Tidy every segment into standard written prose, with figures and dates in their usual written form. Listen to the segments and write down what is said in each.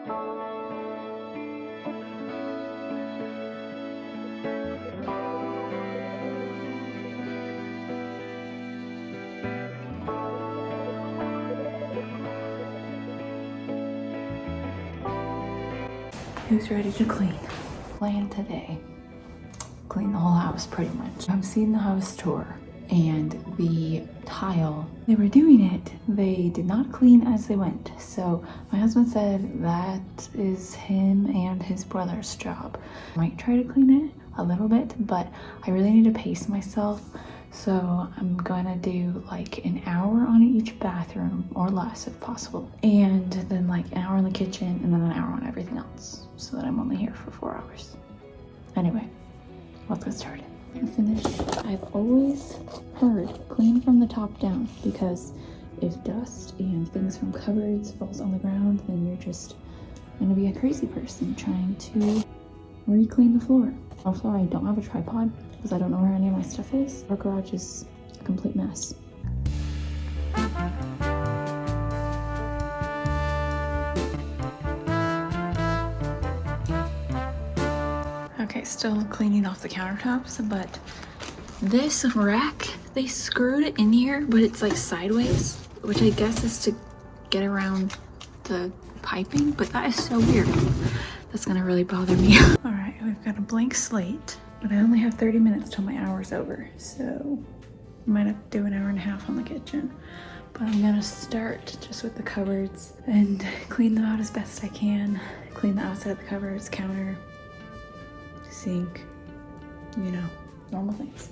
Who's ready to clean? Plan today. Clean the whole house pretty much. I'm seeing the house tour and the tile, they were doing it. They did not clean as they went. So my husband said that is him and his brother's job. I might try to clean it a little bit, but I really need to pace myself. So I'm gonna do like an hour on each bathroom or less if possible. And then like an hour in the kitchen and then an hour on everything else so that I'm only here for 4 hours. Anyway, let's get started. I'm finished. I've always heard clean from the top down because if dust and things from cupboards falls on the ground, then you're just gonna be a crazy person trying to re-clean the floor. Also, I don't have a tripod because I don't know where any of my stuff is. Our garage is a complete mess. Okay, still cleaning off the countertops, but this rack, they screwed it in here, but it's like sideways, which I guess is to get around the piping, but that is so weird. That's gonna really bother me. All right, we've got a blank slate, but I only have 30 minutes till my hour's over, so I might have to do an hour and a half on the kitchen. But I'm gonna start just with the cupboards and clean them out as best I can. Clean the outside of the cupboards, counter, sink, you know, normal things.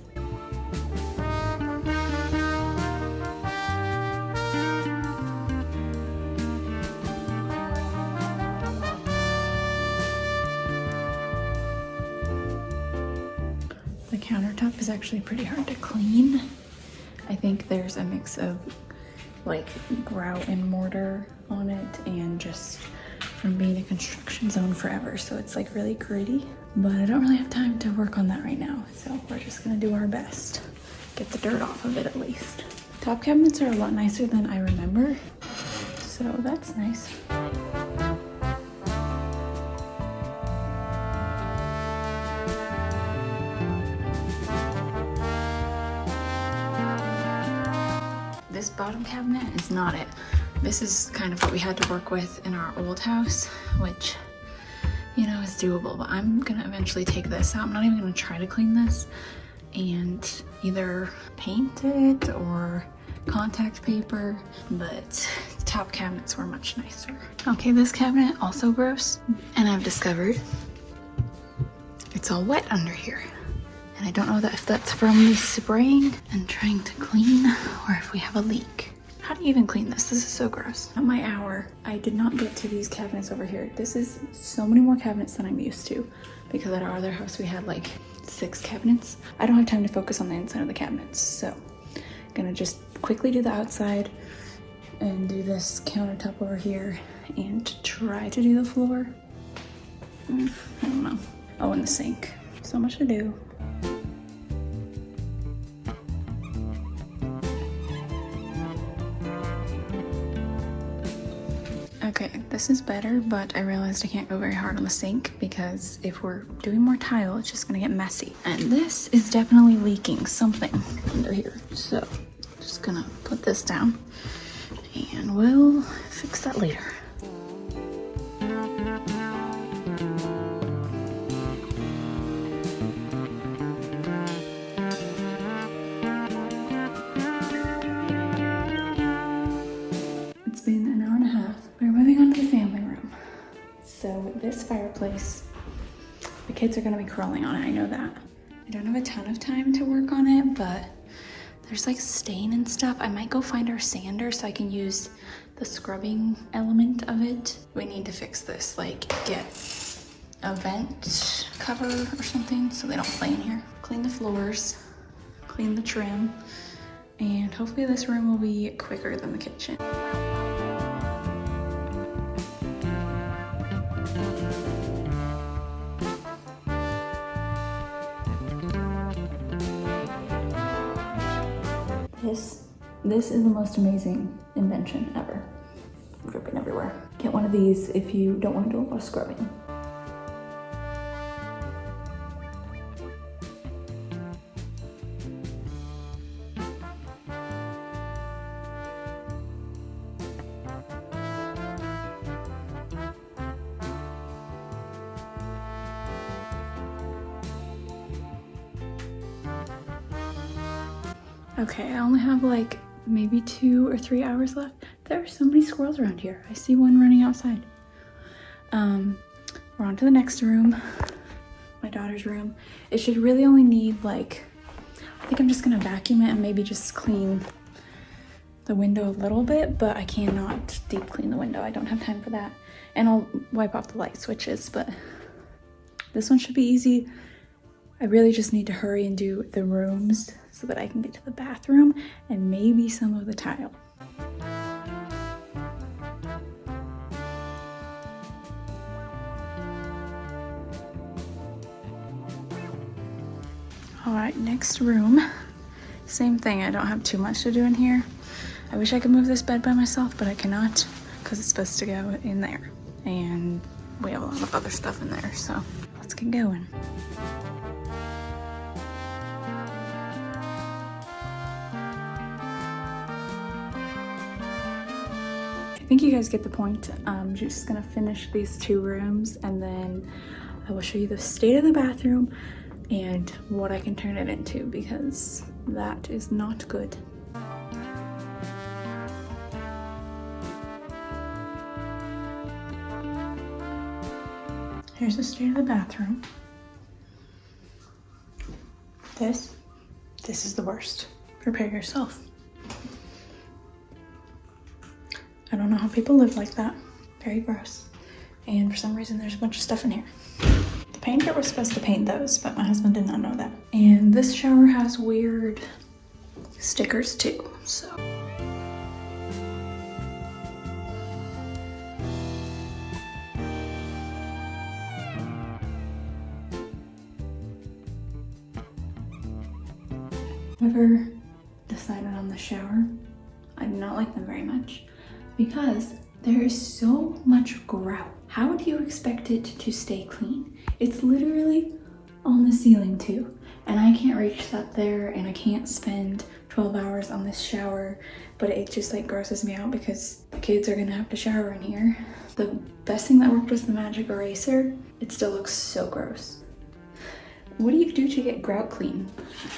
The countertop is actually pretty hard to clean. I think there's a mix of like grout and mortar on it and just from being a construction zone forever, so it's like really gritty, but I don't really have time to work on that right now, so we're just gonna do our best. Get the dirt off of it at least. Top cabinets are a lot nicer than I remember, so that's nice. This bottom cabinet is not it. This is kind of what we had to work with in our old house, which, you know, is doable, but I'm gonna eventually take this out. I'm not even gonna try to clean this and either paint it or contact paper, but the top cabinets were much nicer. Okay, this cabinet also gross, and I've discovered it's all wet under here. And I don't know if that's from the spraying and trying to clean or if we have a leak. How do you even clean this? This is so gross. At my hour, I did not get to these cabinets over here. This is so many more cabinets than I'm used to because at our other house we had like 6 cabinets. I don't have time to focus on the inside of the cabinets, so I'm gonna just quickly do the outside and do this countertop over here and try to do the floor. I don't know. Oh, and the sink. So much to do. Okay, this is better, but I realized I can't go very hard on the sink because if we're doing more tile, it's just gonna get messy. And this is definitely leaking something under here. So, just gonna put this down and we'll fix that later. This fireplace, the kids are gonna be crawling on it, I know that. I don't have a ton of time to work on it, but there's like stain and stuff. I might go find our sander so I can use the scrubbing element of it. We need to fix this, like get a vent cover or something so they don't play in here. Clean the floors, clean the trim, and hopefully this room will be quicker than the kitchen. This is the most amazing invention ever. I'm dripping everywhere. get one of these if you don't want to do a lot of scrubbing. Okay, I only have like maybe 2 or 3 hours left. There are so many squirrels around here. I see one running outside. We're on to the next room, my daughter's room. It should really only need like, I think I'm just gonna vacuum it and maybe just clean the window a little bit, but I cannot deep clean the window. I don't have time for that. And I'll wipe off the light switches, but this one should be easy. I really just need to hurry and do the rooms so that I can get to the bathroom and maybe some of the tile. All right, next room. Same thing, I don't have too much to do in here. I wish I could move this bed by myself, but I cannot because it's supposed to go in there. And we have a lot of other stuff in there, so let's get going. I think you guys get the point. I'm just gonna finish these 2 rooms and then I will show you the state of the bathroom and what I can turn it into, because that is not good. Here's the state of the bathroom. This is the worst. Prepare yourself. I don't know how people live like that. Very gross. And for some reason there's a bunch of stuff in here. The painter was supposed to paint those, but my husband did not know that. And this shower has weird stickers too, so. Whoever decided on the shower, I do not like them very much because there is so much grout. How do you expect it to stay clean? It's literally on the ceiling too. And I can't reach that there and I can't spend 12 hours on this shower, but it just like grosses me out because the kids are gonna have to shower in here. The best thing that worked was the magic eraser. It still looks so gross. What do you do to get grout clean?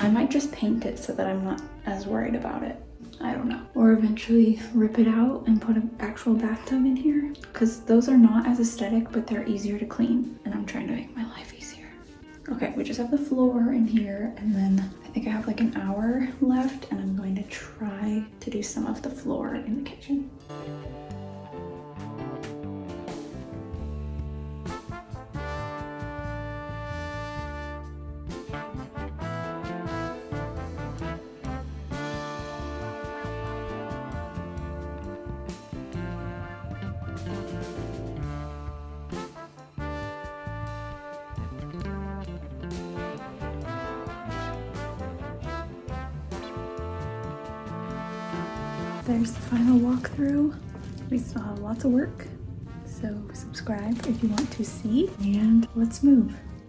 I might just paint it so that I'm not as worried about it. I don't know. Or eventually rip it out and put an actual bathtub in here, because those are not as aesthetic, but they're easier to clean. And I'm trying to make my life easier. Okay, we just have the floor in here, and then I think I have like an hour left, and I'm going to try to do some of the floor in the kitchen. There's the final walkthrough. We still have lots of work, so subscribe if you want to see, and let's move.